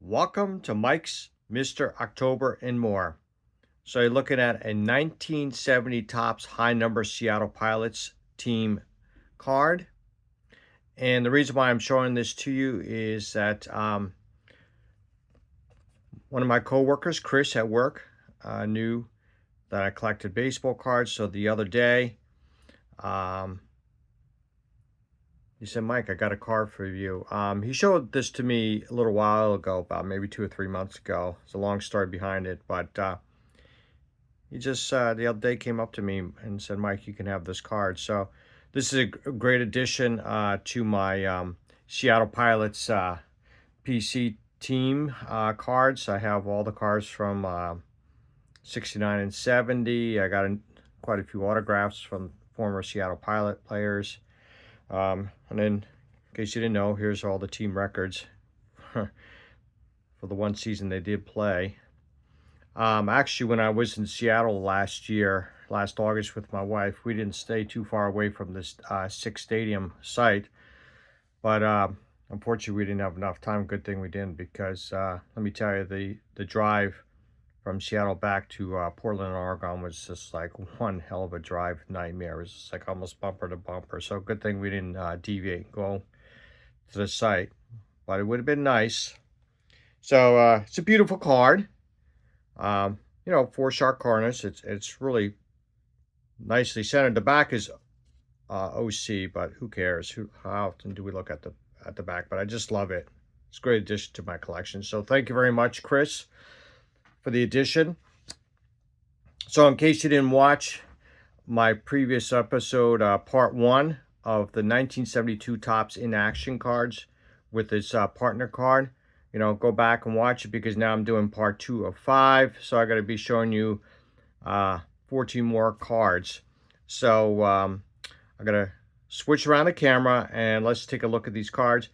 Welcome to Mike's Mr. October and More. So you're looking at a 1970 Topps high number Seattle Pilots team card. And the reason why I'm showing this to you is that one of my coworkers, Chris at work, knew that I collected baseball cards. So the other day, he said, Mike, I got a card for you. He showed this to me a little while ago, about maybe 2 or 3 months ago. It's a long story behind it, but he just the other day came up to me and said, Mike, you can have this card. So this is a great addition to my Seattle Pilots PC team cards. I have all the cards from 69 and 70. I got quite a few autographs from former Seattle Pilot players. And then, in case you didn't know, here's all the team records for the one season they did play. Actually, when I was in Seattle last August with my wife, we didn't stay too far away from this Six Stadium site. But unfortunately, we didn't have enough time. Good thing we didn't, because let me tell you, the drive from Seattle back to Portland, Oregon was just like one hell of a drive nightmare. It was just like almost bumper to bumper. So good thing we didn't deviate, go to the site. But it would have been nice. So it's a beautiful card. You know, 4 sharp corners. It's really nicely centered. The back is OC, but who cares? How often do we look at the back? But I just love it. It's a great addition to my collection. So thank you very much, Chris, for the addition. So in case you didn't watch my previous episode, part 1 of the 1972 Topps in action cards with this partner card, you know, go back and watch it, because now I'm doing part 2 of 5. So I got to be showing you 14 more cards. So I'm going to switch around the camera and let's take a look at these cards.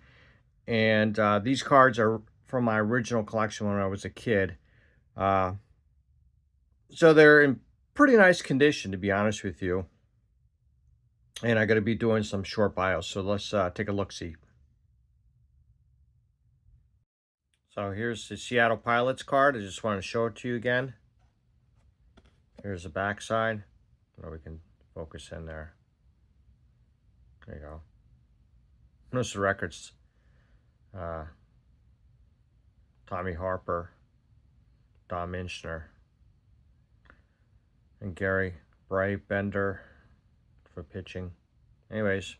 And these cards are from my original collection when I was a kid. So they're in pretty nice condition, to be honest with you. And I'm going to be doing some short bios. So let's take a look-see. So here's the Seattle Pilots card. I just want to show it to you again. Here's the back side. Well, we can focus in there. There you go. Notice the records. Tommy Harper, Don Minchner, and Gary Bryant Bender for pitching. Anyways,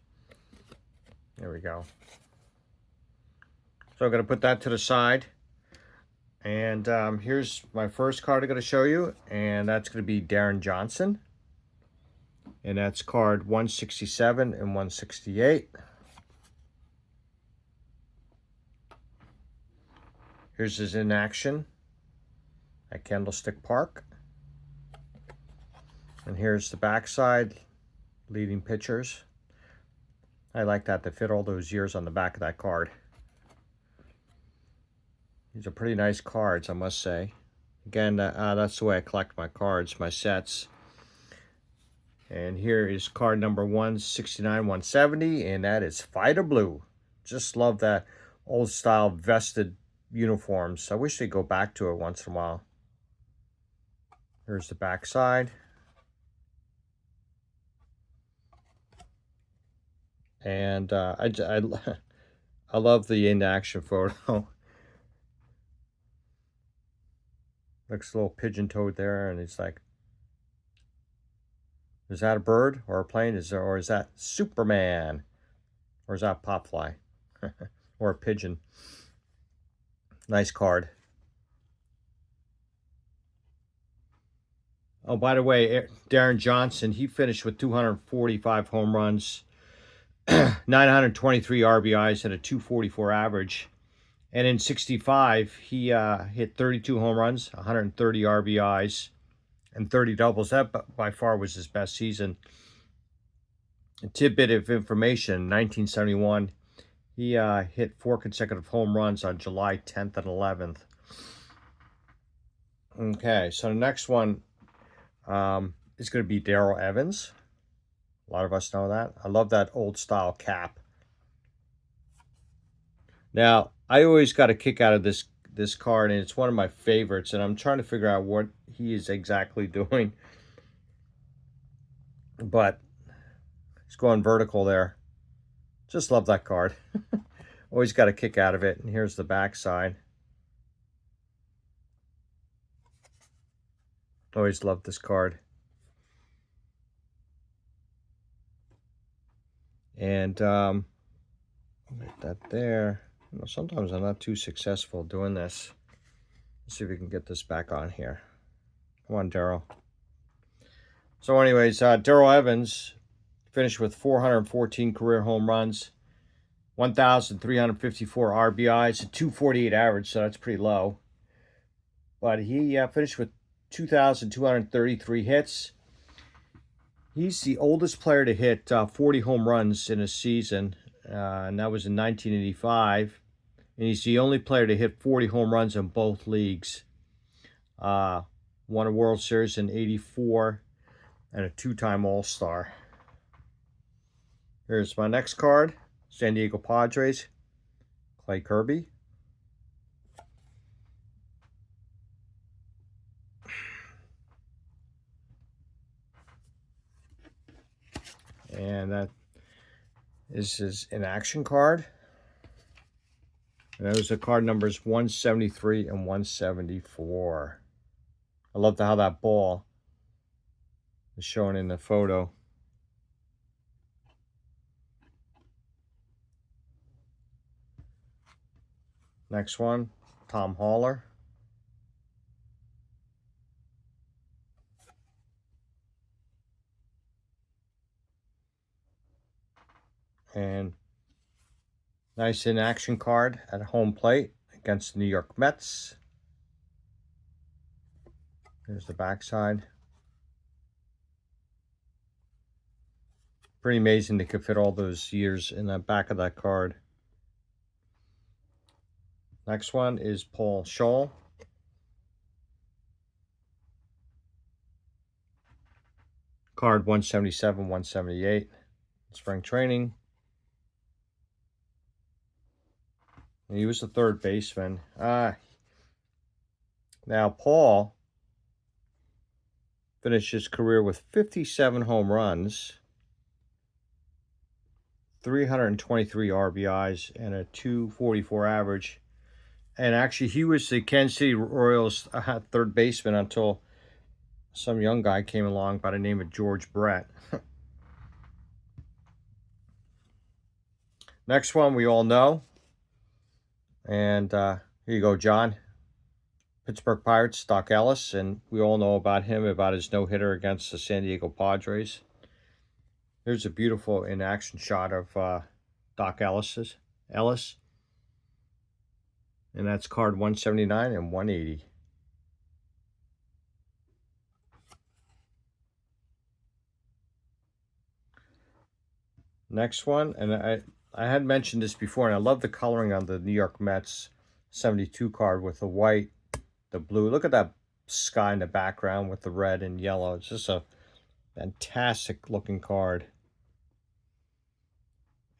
there we go. So I'm going to put that to the side. And here's my first card I'm going to show you. And that's going to be Deron Johnson. And that's card 167 and 168. Here's his in action at Candlestick Park. And here's the backside, leading pitchers. I like that. They fit all those years on the back of that card. These are pretty nice cards, I must say. Again, that's the way I collect my cards, my sets. And here is card number 169, 170, and that is Vida Blue. Just love that old style vested uniforms. I wish they'd go back to it once in a while. Here's the back side. And I love the in-action photo. Looks a little pigeon-toed there, and it's like, is that a bird or a plane? Or is that Superman? Or is that a popfly? Or a pigeon? Nice card. Oh, by the way, Deron Johnson, he finished with 245 home runs, 923 RBIs, and a 244 average. And in 65, he hit 32 home runs, 130 RBIs, and 30 doubles. That by far was his best season. A tidbit of information, in 1971, he hit 4 consecutive home runs on July 10th and 11th. Okay, so the next one is going to be Darrell Evans. A lot of us know that. I love that old style cap. Now, I always got a kick out of this this card, and it's one of my favorites, and I'm trying to figure out what he is exactly doing. But he's going vertical there. Just love that card. Always got a kick out of it. And here's the back side. Always loved this card. And like that there. You know, sometimes I'm not too successful doing this. Let's see if we can get this back on here. Come on, Darrell. So anyways, Darrell Evans finished with 414 career home runs, 1,354 RBIs, a 248 average, so that's pretty low. But he finished with 2,233 hits. He's the oldest player to hit 40 home runs in a season, and that was in 1985. And he's the only player to hit 40 home runs in both leagues. Won a World Series in '84 and a two-time All-Star. Here's my next card, San Diego Padres, Kirby. And that is his in-action card. And those are card numbers 173 and 174. I love how that ball is shown in the photo. Next one, Tom Haller. And nice in-action card at home plate against the New York Mets. There's the backside. Pretty amazing they could fit all those years in the back of that card. Next one is Paul Schaal. Card 177, 178. Spring training. He was the third baseman. Now, Paul finished his career with 57 home runs, 323 RBIs, and a 244 average. And actually, he was the Kansas City Royals third baseman until some young guy came along by the name of George Brett. Next one we all know. And here you go, John. Pittsburgh Pirates, Doc Ellis. And we all know about him, about his no-hitter against the San Diego Padres. Here's a beautiful in-action shot of Doc Ellis. And that's card 179 and 180. Next one, and I had mentioned this before, and I love the coloring on the New York Mets 72 card with the white, the blue. Look at that sky in the background with the red and yellow. It's just a fantastic looking card.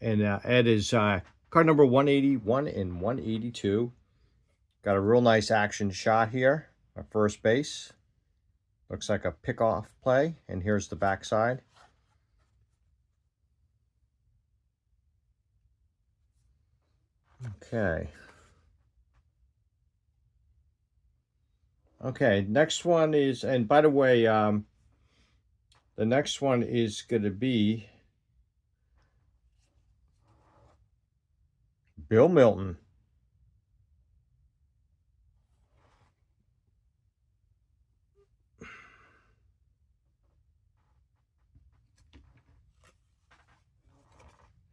And Ed is card number 181 and 182. Got a real nice action shot here at first base. Looks like a pickoff play. And here's the backside. Okay. Okay, next one is, and by the way, the next one is going to be Bill Melton.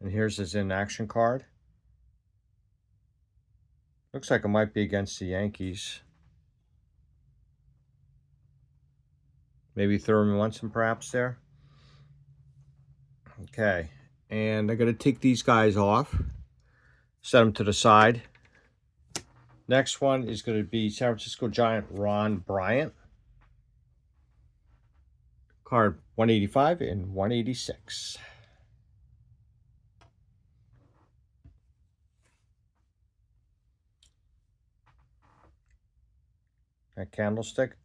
And here's his in-action card. Looks like it might be against the Yankees. Maybe Thurman Munson perhaps there. Okay, and I'm going to take these guys off. Set them to the side. Next one is going to be San Francisco Giant Ron Bryant. Card 185 and 186. that candlestick.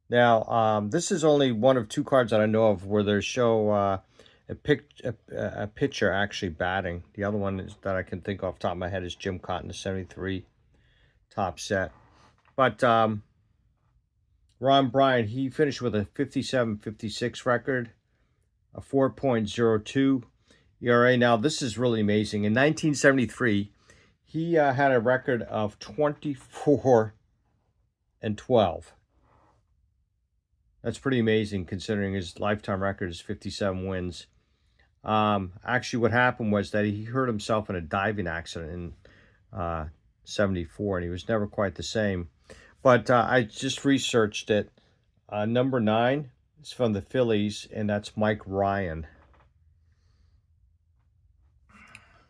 Now, this is only one of two cards that I know of where they show a pitcher actually batting. The other one is, that I can think off the top of my head, is Jim Cotton, the 73 top set. But Ron Bryant, he finished with a 57-56 record, a 4.02 ERA. Now, this is really amazing. In 1973, he had a record of 24-12. That's pretty amazing considering his lifetime record is 57 wins. Actually, what happened was that he hurt himself in a diving accident in 74, and he was never quite the same. But I just researched it. Number 9 is from the Phillies, and that's Mike Ryan.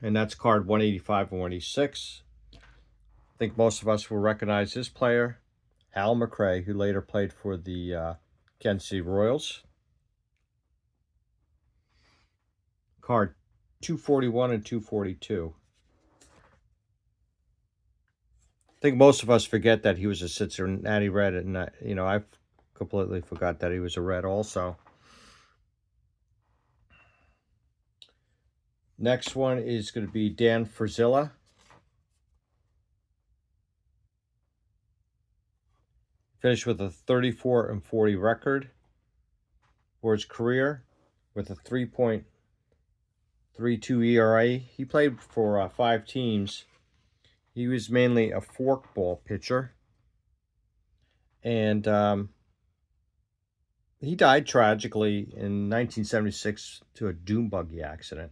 And that's card 185 and 186. I think most of us will recognize this player, Hal McRae, who later played for the Kansas City Royals. Card 241 and 242. I think most of us forget that he was a Cincinnati Red, and I completely forgot that he was a Red also. Next one is going to be Dan Frisella. Finished with a 34 and 40 record for his career with a 3.32 ERA. He played for 5 teams. He was mainly a forkball pitcher. And he died tragically in 1976 to a dune buggy accident.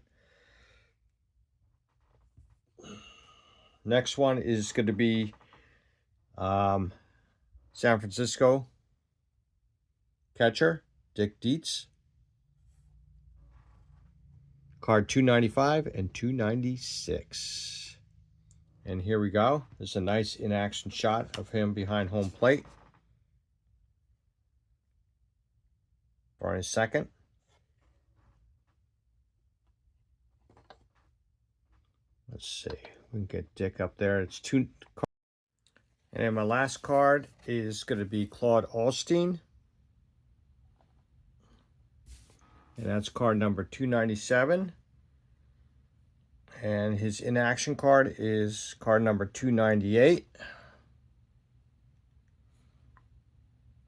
Next one is going to be San Francisco catcher, Dietz. Card 295 and 296. And here we go. This is a nice in-action shot of him behind home plate. For his second. Let's see. We can get Dick up there. It's 2. And then my last card is going to be Claude Osteen. And that's card number 297. And his in-action card is card number 298.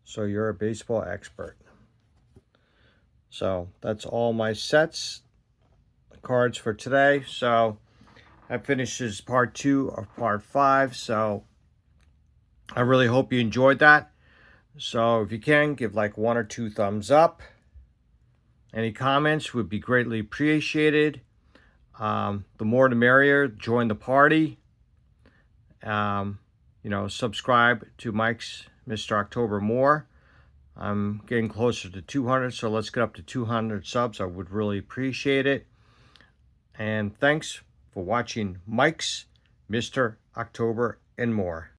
So you're a baseball expert. So that's all my sets, cards for today. So that finishes part 2 of part 5. So I really hope you enjoyed that. So if you can, give like 1 or 2 thumbs up. Any comments would be greatly appreciated. The more the merrier. Join the party. Subscribe to Mike's Mr. October More. I'm getting closer to 200, so let's get up to 200 subs. I would really appreciate it. And thanks for watching Mike's Mr. October and More.